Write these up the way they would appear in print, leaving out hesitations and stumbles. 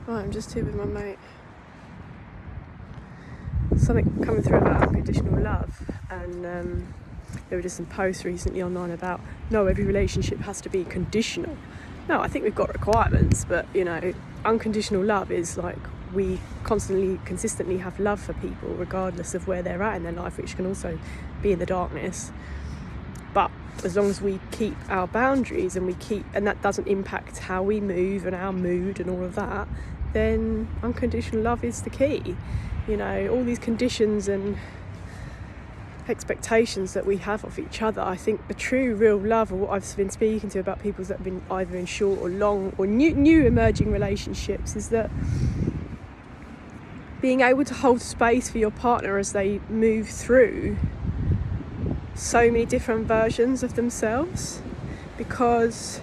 Right, I'm just here with my mate. Something coming through about unconditional love, and there were just some posts recently online about no, every relationship has to be conditional. No, I think we've got requirements, but unconditional love is like we consistently have love for people regardless of where they're at in their life, which can also be in the darkness. But as long as we keep our boundaries and that doesn't impact how we move and our mood and all of that, then unconditional love is the key. All these conditions and expectations that we have of each other, I think the true real love, or what I've been speaking to about people that have been either in short or long or new emerging relationships, is that being able to hold space for your partner as they move through so many different versions of themselves, because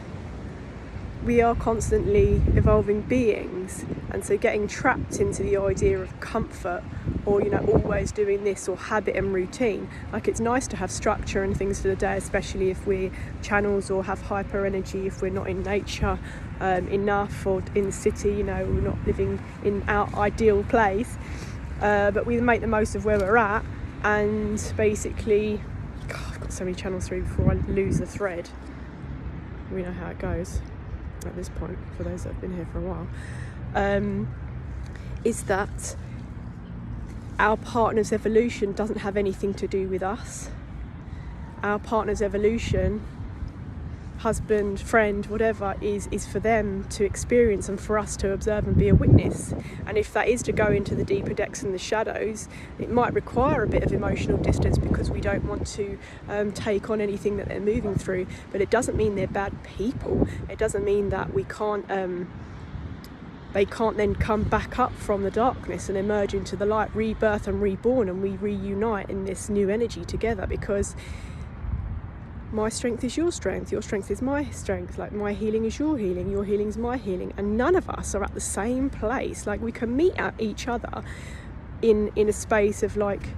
we are constantly evolving beings, and so getting trapped into the idea of comfort or always doing this, or habit and routine, like it's nice to have structure and things for the day, especially if we're channels or have hyper energy, if we're not in nature enough, or in the city, we're not living in our ideal place, but we make the most of where we're at. And basically, I've got so many channels through before I lose the thread. We know how it goes at this point, for those that have been here for a while, is that our partner's evolution doesn't have anything to do with us. Our partner's evolution, husband, friend, whatever, is for them to experience and for us to observe and be a witness. And if that is to go into the deeper depths and the shadows, it might require a bit of emotional distance because we don't want to take on anything that they're moving through. But it doesn't mean they're bad people. It doesn't mean that we can't they can't then come back up from the darkness and emerge into the light, rebirth and reborn, and we reunite in this new energy together, because my strength is your strength is my strength, like my healing is your healing is my healing, and none of us are at the same place. Like, we can meet at each other in a space of like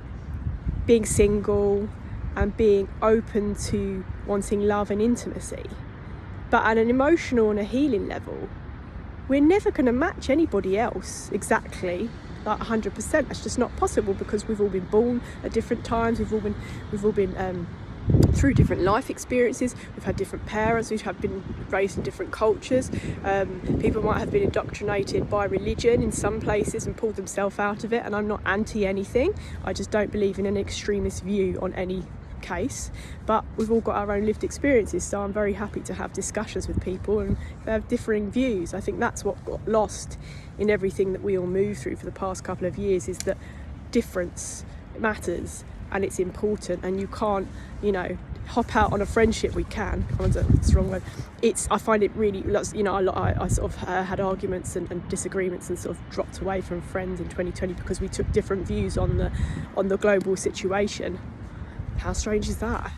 being single and being open to wanting love and intimacy, but at an emotional and a healing level, we're never going to match anybody else exactly, like 100%. That's just not possible, because we've all been born at different times. We've all been through different life experiences. We've had different parents. We've been raised in different cultures. People might have been indoctrinated by religion in some places and pulled themselves out of it. And I'm not anti anything. I just don't believe in an extremist view on any case, but we've all got our own lived experiences, so I'm very happy to have discussions with people and they have differing views. I think that's what got lost in everything that we all moved through for the past couple of years, is that difference matters and it's important, and you can't hop out on a friendship. We can, it's the wrong word, I find it really, I sort of had arguments and disagreements and sort of dropped away from friends in 2020 because we took different views on the global situation. How strange is that,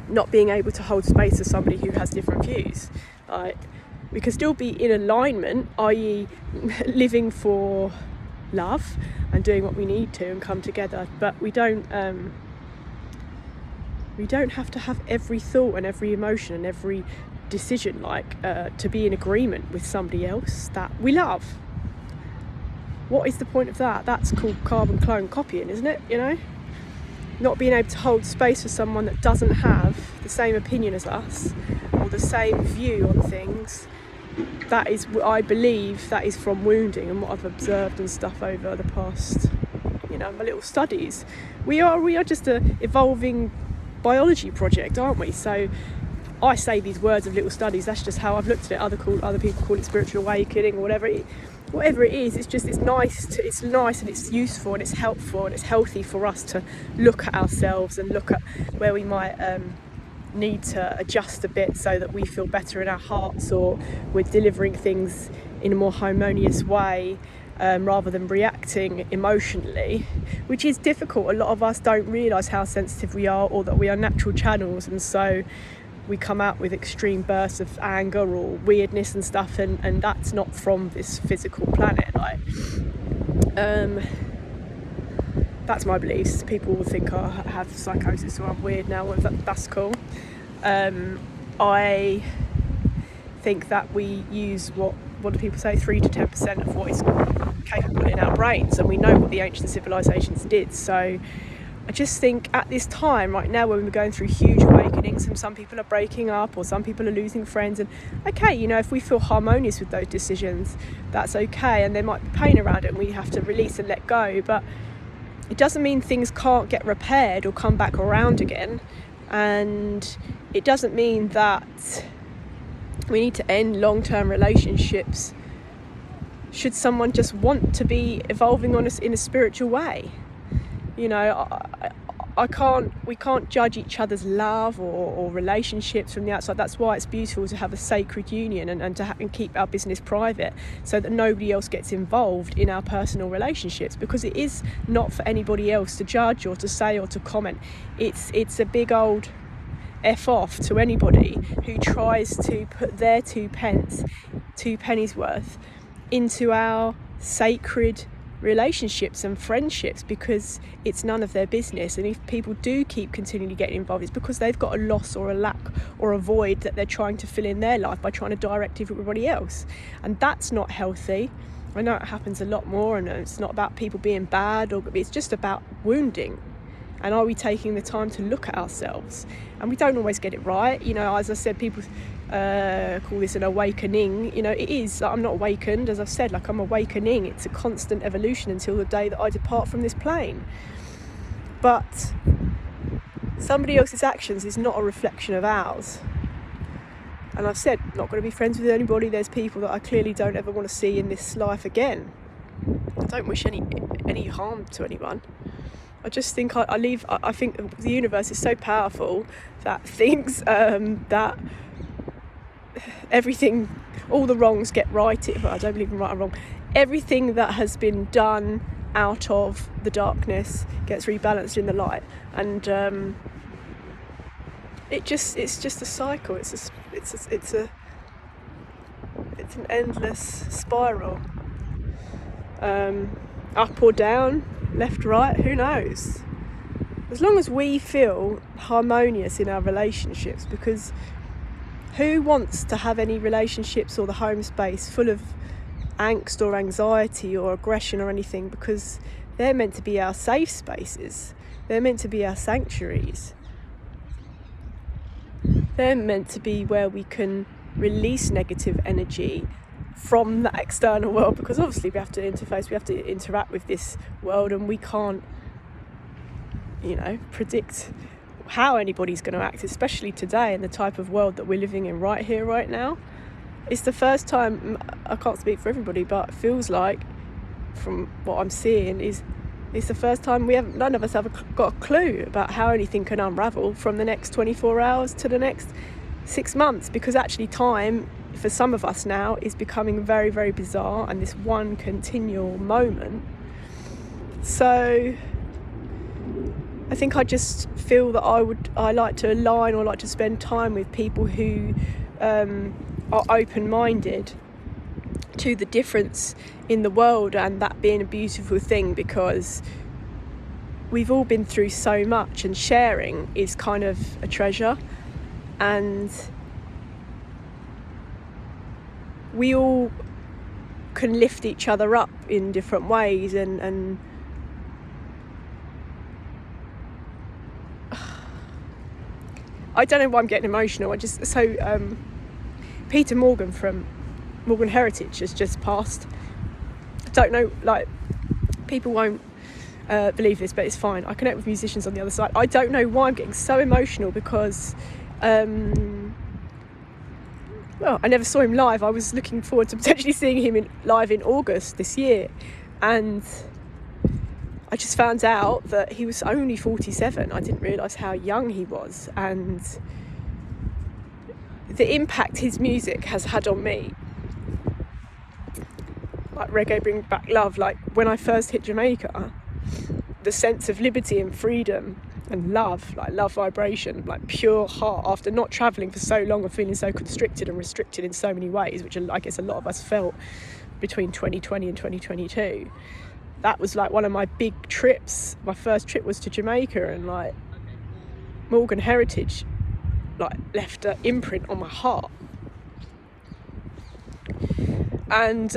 not being able to hold space for somebody who has different views. Like, we can still be in alignment, i.e. living for love and doing what we need to and come together, but we don't have to have every thought and every emotion and every decision to be in agreement with somebody else that we love. What is the point of that? That's called carbon clone copying, isn't it? Not being able to hold space for someone that doesn't have the same opinion as us or the same view on things. That is, I believe, that is from wounding and what I've observed and stuff over the past, my little studies. We are just an evolving biology project, aren't we? So I say these words of little studies, that's just how I've looked at it. Other people call it spiritual awakening or whatever it is. It's nice and it's useful and it's helpful and it's healthy for us to look at ourselves and look at where we might need to adjust a bit so that we feel better in our hearts, or we're delivering things in a more harmonious way, rather than reacting emotionally, which is difficult. A lot of us don't realise how sensitive we are, or that we are natural channels, and so we come out with extreme bursts of anger or weirdness and stuff, and that's not from this physical planet. That's my beliefs. People will think I have psychosis or I'm weird now. That's cool. I think that we use what do people say, 3 to 10% of what is capable in our brains, and we know what the ancient civilizations did. So I just think at this time right now, when we're going through huge awakenings, and some people are breaking up or some people are losing friends, and okay, you know, if we feel harmonious with those decisions, that's okay, and there might be pain around it and we have to release and let go, but it doesn't mean things can't get repaired or come back around again. And it doesn't mean that we need to end long-term relationships should someone just want to be evolving on us in a spiritual way. You know, we can't judge each other's love or relationships from the outside. That's why it's beautiful to have a sacred union and keep our business private, so that nobody else gets involved in our personal relationships, because it is not for anybody else to judge or to say or to comment. It's a big old F off to anybody who tries to put their 2 pennies worth into our sacred relationships and friendships, because it's none of their business. And if people do keep continually getting involved, it's because they've got a loss or a lack or a void that they're trying to fill in their life by trying to direct everybody else, and that's not healthy. I know it happens a lot more, and it's not about people being bad, or it's just about wounding. And are we taking the time to look at ourselves? And we don't always get it right. You know, as I said, people call this an awakening. You know, it is. I'm not awakened, as I've said, like I'm awakening. It's a constant evolution until the day that I depart from this plane. But somebody else's actions is not a reflection of ours. And I've said, not going to be friends with anybody. There's people that I clearly don't ever want to see in this life again. I don't wish any harm to anyone. I just think I think the universe is so powerful that things that everything, all the wrongs get righted. Well, I don't believe in right or wrong. Everything that has been done out of the darkness gets rebalanced in the light, and it's just a cycle. It's an endless spiral. Up or down, left, right, who knows? As long as we feel harmonious in our relationships, because who wants to have any relationships or the home space full of angst or anxiety or aggression or anything, because they're meant to be our safe spaces. They're meant to be our sanctuaries. They're meant to be where we can release negative energy from that external world, because obviously we have to interface, we have to interact with this world, and we can't, you know, predict how anybody's going to act, especially today in the type of world that we're living in right here, right now. It's the first time, I can't speak for everybody, but it feels like, from what I'm seeing, it's the first time none of us have got a clue about how anything can unravel from the next 24 hours to the next 6 months, because actually time for some of us now is becoming very, very bizarre, and this one continual moment. So I think I just feel that I like to align, or like to spend time with people who are open-minded to the difference in the world, and that being a beautiful thing, because we've all been through so much, and sharing is kind of a treasure, and we all can lift each other up in different ways, and I don't know why I'm getting emotional. Peetah Morgan from Morgan Heritage has just passed. I don't know, like, people won't believe this, but it's fine. I connect with musicians on the other side. I don't know why I'm getting so emotional, because well, I never saw him live. I was looking forward to potentially seeing him live in August this year, and I just found out that he was only 47. I didn't realise how young he was, and the impact his music has had on me. Like Reggae Bring Back Love, like when I first hit Jamaica, the sense of liberty and freedom and love, like love vibration, like pure heart, after not travelling for so long and feeling so constricted and restricted in so many ways, which I guess a lot of us felt between 2020 and 2022. That was like one of my big trips. My first trip was to Jamaica, and like Morgan Heritage like left an imprint on my heart. And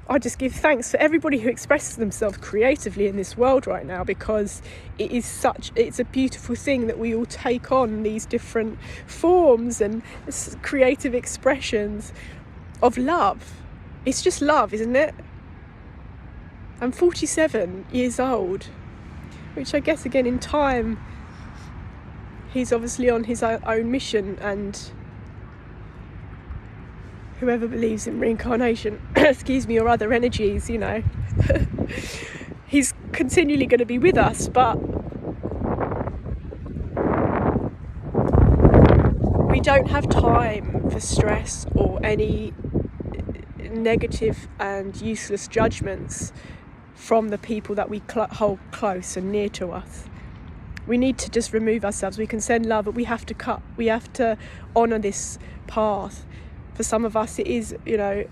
I just give thanks for everybody who expresses themselves creatively in this world right now, because it's a beautiful thing that we all take on these different forms and creative expressions of love. It's just love, isn't it? I'm 47 years old, which I guess again in time, he's obviously on his own mission, and whoever believes in reincarnation, excuse me, or other energies, you know, he's continually going to be with us, but we don't have time for stress or any negative and useless judgments from the people that we hold close and near to us. We need to just remove ourselves. We can send love, but we have to cut. We have to honour this path. For some of us, it is, you know,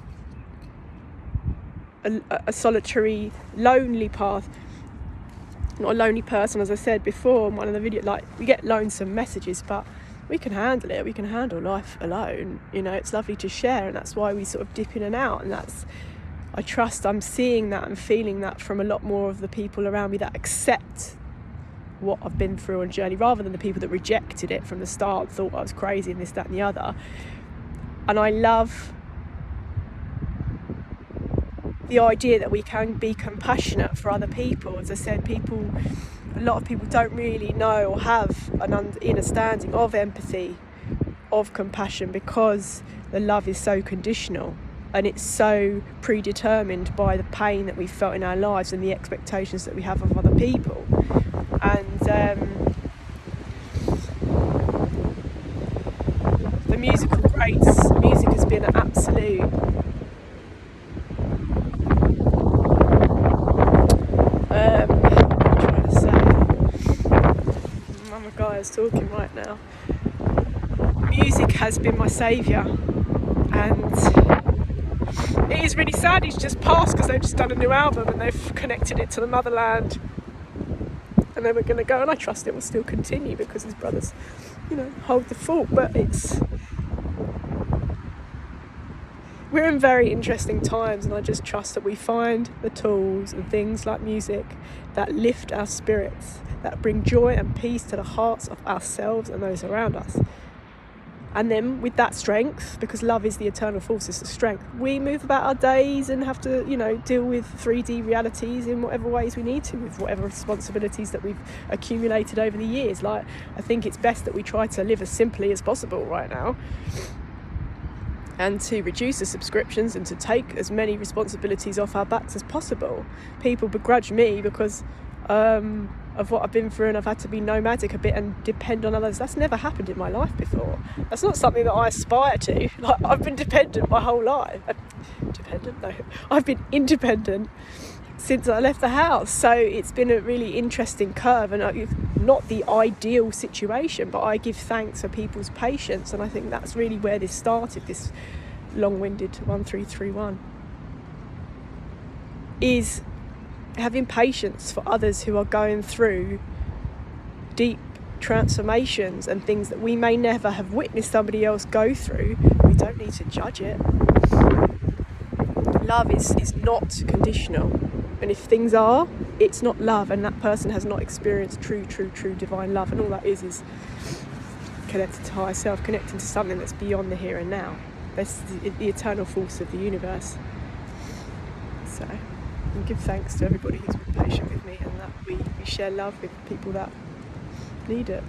a solitary, lonely path. Not a lonely person, as I said before in one of the videos. Like, we get lonesome messages, but we can handle it. We can handle life alone. You know, it's lovely to share, and that's why we sort of dip in and out. And I trust I'm seeing that and feeling that from a lot more of the people around me that accept what I've been through on a journey, rather than the people that rejected it from the start, thought I was crazy and this, that and the other. And I love the idea that we can be compassionate for other people. As I said, a lot of people don't really know or have an understanding of empathy, of compassion, because the love is so conditional and it's so predetermined by the pain that we've felt in our lives and the expectations that we have of other people. And the musical greats, music has been an absolute what am I trying to say? Mama guy is talking right now. Music has been my saviour, and it is really sad he's just passed, because they've just done a new album and they've connected it to the motherland, and they were going to go, and I trust it will still continue because his brothers, you know, hold the fort. But we're in very interesting times, and I just trust that we find the tools and things like music that lift our spirits, that bring joy and peace to the hearts of ourselves and those around us. And then with that strength, because love is the eternal force, it's the strength, we move about our days and have to, you know, deal with 3D realities in whatever ways we need to, with whatever responsibilities that we've accumulated over the years. Like, I think it's best that we try to live as simply as possible right now, and to reduce the subscriptions and to take as many responsibilities off our backs as possible. People begrudge me because of what I've been through, and I've had to be nomadic a bit and depend on others. That's never happened in my life before. That's not something that I aspire to. Like, I've been dependent my whole life. I've been independent since I left the house. So it's been a really interesting curve, and not the ideal situation, but I give thanks for people's patience, and I think that's really where this started, this long-winded 1331, is having patience for others who are going through deep transformations and things that we may never have witnessed somebody else go through. We don't need to judge it. Love is not conditional, and if things are, it's not love, and that person has not experienced true divine love, and all that is connected to higher self, connecting to something that's beyond the here and now. That's the eternal force of the universe. So and give thanks to everybody who's been patient with me, and that we share love with people that need it.